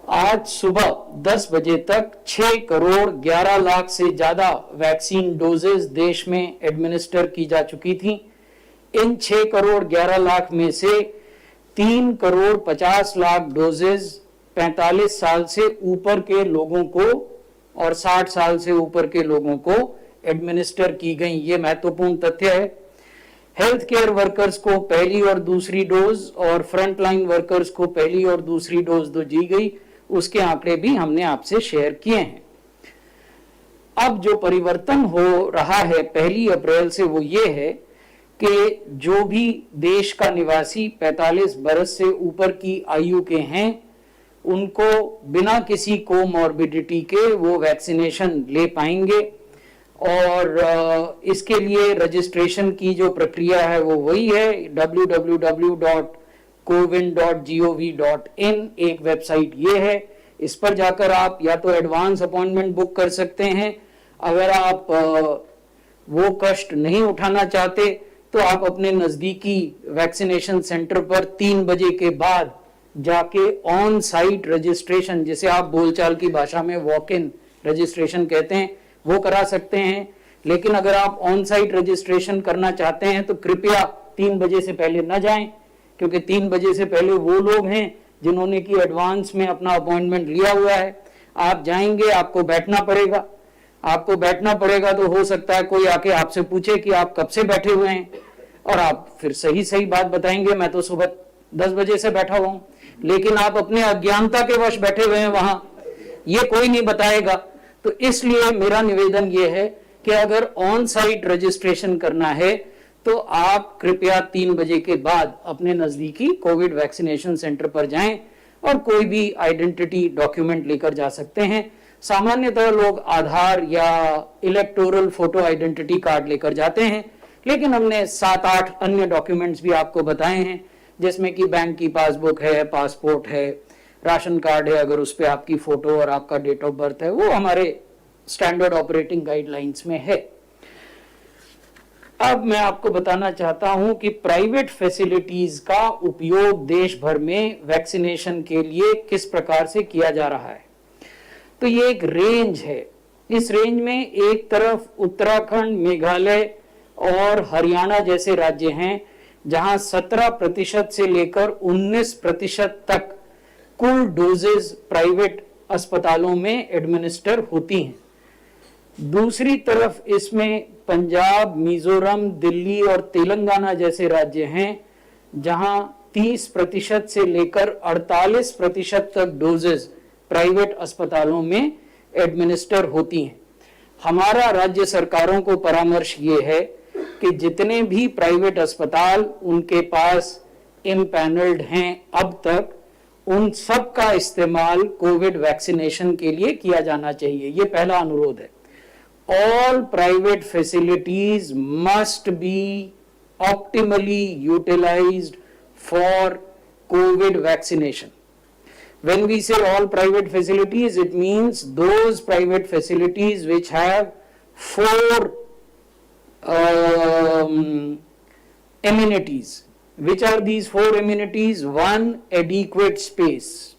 आज सुबह 10 बजे तक 6 करोड़ 11 लाख से ज्यादा वैक्सीन डोजेस देश में एडमिनिस्टर की जा चुकी थी। इन 6 करोड़ 11 लाख में से 3 करोड़ 50 लाख डोजेस 45 साल से ऊपर के लोगों को और 60 साल से ऊपर के लोगों को एडमिनिस्टर की गई। ये महत्वपूर्ण तथ्य है। हेल्थ केयर वर्कर्स को पहली और दूसरी डोज और फ्रंटलाइन वर्कर्स को पहली और दूसरी डोज तो दी गई, उसके आंकड़े भी हमने आपसे शेयर किए हैं। अब जो परिवर्तन हो रहा है 1 अप्रैल से वो ये है कि जो भी देश का निवासी 45 बरस से ऊपर की आयु के हैं उनको बिना किसी कोमॉर्बिडिटी के वो वैक्सीनेशन ले पाएंगे और इसके लिए रजिस्ट्रेशन की जो प्रक्रिया है वो वही है, www.cowin.gov.in एक वेबसाइट ये है। इस पर जाकर आप या तो एडवांस अपॉइंटमेंट बुक कर सकते हैं। अगर आप वो कष्ट नहीं उठाना चाहते तो आप अपने नजदीकी वैक्सीनेशन सेंटर पर 3 बजे के बाद जाके ऑन साइट रजिस्ट्रेशन, जिसे आप बोलचाल की भाषा में वॉक इन रजिस्ट्रेशन कहते हैं, वो करा सकते हैं। लेकिन अगर आप ऑन साइट रजिस्ट्रेशन करना चाहते हैं तो कृपया 3 बजे से पहले न जाएं, क्योंकि 3 बजे से पहले वो लोग हैं जिन्होंने कि एडवांस में अपना अपॉइंटमेंट लिया हुआ है। आप जाएंगे, आपको बैठना पड़ेगा तो हो सकता है कोई आके आपसे पूछे कि आप कब से बैठे हुए हैं और आप फिर सही बात बताएंगे, मैं तो सुबह 10 बजे से बैठा हुआ हूं। लेकिन आप अपने अज्ञानता के वश बैठे हुए हैं वहां, ये कोई नहीं बताएगा। तो इसलिए मेरा निवेदन यह है कि अगर ऑन साइट रजिस्ट्रेशन करना है तो आप कृपया 3 बजे के बाद अपने नजदीकी कोविड वैक्सीनेशन सेंटर पर जाएं और कोई भी आइडेंटिटी डॉक्यूमेंट लेकर जा सकते हैं। सामान्यतः लोग आधार या इलेक्टोरल फोटो आइडेंटिटी कार्ड लेकर जाते हैं, लेकिन हमने 7-8 अन्य डॉक्यूमेंट्स भी आपको बताए हैं, जिसमें कि बैंक की पासबुक है, पासपोर्ट है, राशन कार्ड है, अगर उस पर आपकी फोटो और आपका डेट ऑफ बर्थ है, वो हमारे स्टैंडर्ड ऑपरेटिंग गाइडलाइंस में है। अब मैं आपको बताना चाहता हूं कि प्राइवेट फैसिलिटीज का उपयोग देश भर में वैक्सीनेशन के लिए किस प्रकार से किया जा रहा है। तो ये एक रेंज है। इस रेंज में एक तरफ उत्तराखंड, मेघालय और हरियाणा जैसे राज्य हैं जहां 17% से लेकर 19% तक कुल डोजेज प्राइवेट अस्पतालों में एडमिनिस्टर होती हैं। दूसरी तरफ इसमें पंजाब, मिजोरम, दिल्ली और तेलंगाना जैसे राज्य हैं जहां 30% से लेकर 48% तक डोजेज प्राइवेट अस्पतालों में एडमिनिस्टर होती हैं। हमारा राज्य सरकारों को परामर्श ये है कि जितने भी प्राइवेट अस्पताल उनके पास इम्पैनल्ड हैं अब तक, उन सब का इस्तेमाल कोविड वैक्सीनेशन के लिए किया जाना चाहिए। ये पहला अनुरोध है। All private facilities must be optimally utilised for covid vaccination. When we say all private facilities, it means those private facilities which have 4 amenities. Which are these 4 amenities? 1, adequate space.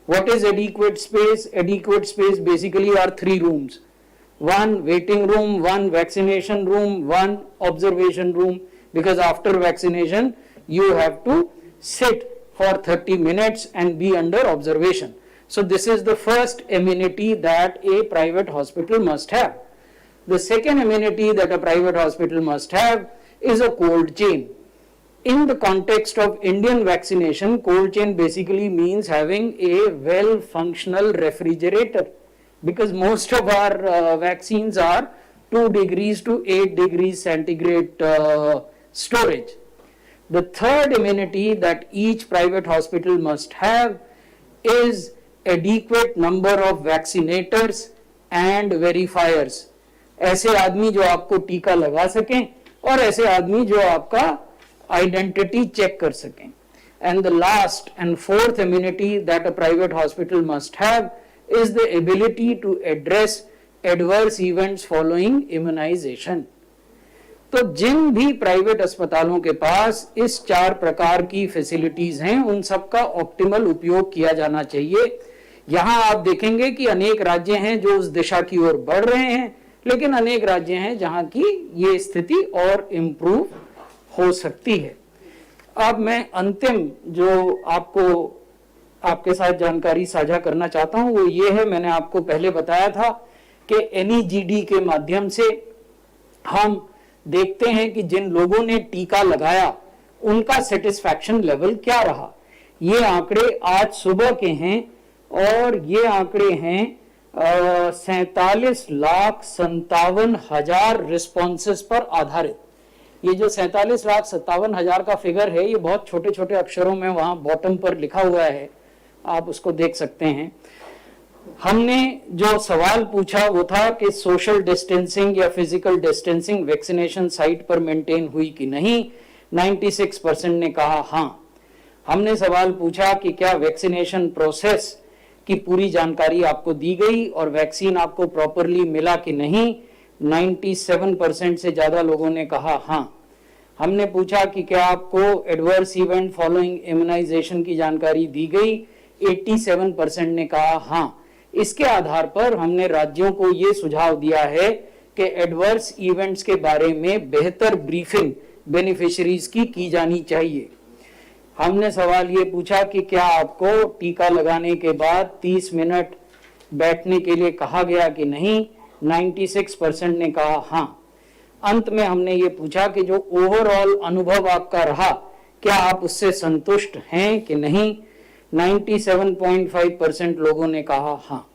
What is adequate space? Adequate space basically are 3 rooms. 1 waiting room, 1 vaccination room, 1 observation room, because after vaccination you have to sit for 30 minutes and be under observation. So this is the first amenity that a private hospital must have. The second amenity that a private hospital must have is a cold chain. In the context of Indian vaccination, cold chain basically means having a well functional refrigerator, because most of our vaccines are 2 degrees to 8 degrees centigrade storage. The third amenity that each private hospital must have is adequate number of vaccinators and verifiers. ऐसे आदमी जो आपको टीका लगा सकें और ऐसे आदमी जो आपका आइडेंटिटी चेक कर सकें. And the last and fourth amenity that a private hospital must have is the ability to address adverse events following immunization. तो जिन भी प्राइवेट अस्पतालों के पास इस 4 प्रकार की फैसिलिटीज हैं, उन सब का ऑप्टिमल उपयोग किया जाना चाहिए. यहाँ आप देखेंगे कि अनेक राज्य हैं जो उस दिशा की ओर बढ़ रहे हैं, लेकिन अनेक राज्य हैं जहां की ये स्थिति और इम्प्रूव हो सकती है। अब मैं अंतिम जो आपके साथ जानकारी साझा करना चाहता हूं वो ये है, मैंने आपको पहले बताया था कि NEGD के माध्यम से हम देखते हैं कि जिन लोगों ने टीका लगाया उनका सेटिस्फैक्शन लेवल क्या रहा। ये आंकड़े आज सुबह के हैं और ये आंकड़े हैं 47,57,000 रिस्पॉन्सेस पर आधारित। ये जो 47,57,000 का फिगर है ये बहुत छोटे छोटे अक्षरों में वहां बॉटम पर लिखा हुआ है, आप उसको देख सकते हैं। हमने जो सवाल पूछा वो था कि सोशल डिस्टेंसिंग या फिजिकल डिस्टेंसिंग वैक्सीनेशन साइट पर मेंटेन हुई कि नहीं। 96% ने कहा हाँ। हमने सवाल पूछा कि क्या वैक्सीनेशन प्रोसेस की पूरी जानकारी आपको दी गई और वैक्सीन आपको प्रॉपरली मिला कि नहीं। 97% से ज्यादा लोगों ने कहा हाँ। हमने पूछा कि क्या आपको एडवर्स इवेंट फॉलोइंग इम्यूनाइजेशन की जानकारी दी गई। 87% ने कहा हाँ। इसके आधार पर हमने राज्यों को ये सुझाव दिया है कि एडवर्स इवेंट्स के बारे में बेहतर ब्रीफिंग बेनिफिशरीज की जानी चाहिए। हमने सवाल ये पूछा कि क्या आपको टीका लगाने के बाद 30 मिनट बैठने के लिए कहा गया कि नहीं। 96% ने कहा हाँ। अंत में हमने ये पूछा कि जो ओवरऑल अनुभव आपका रहा क्या आप उससे संतुष्ट हैं कि नहीं। 97.5% लोगों ने कहा हाँ।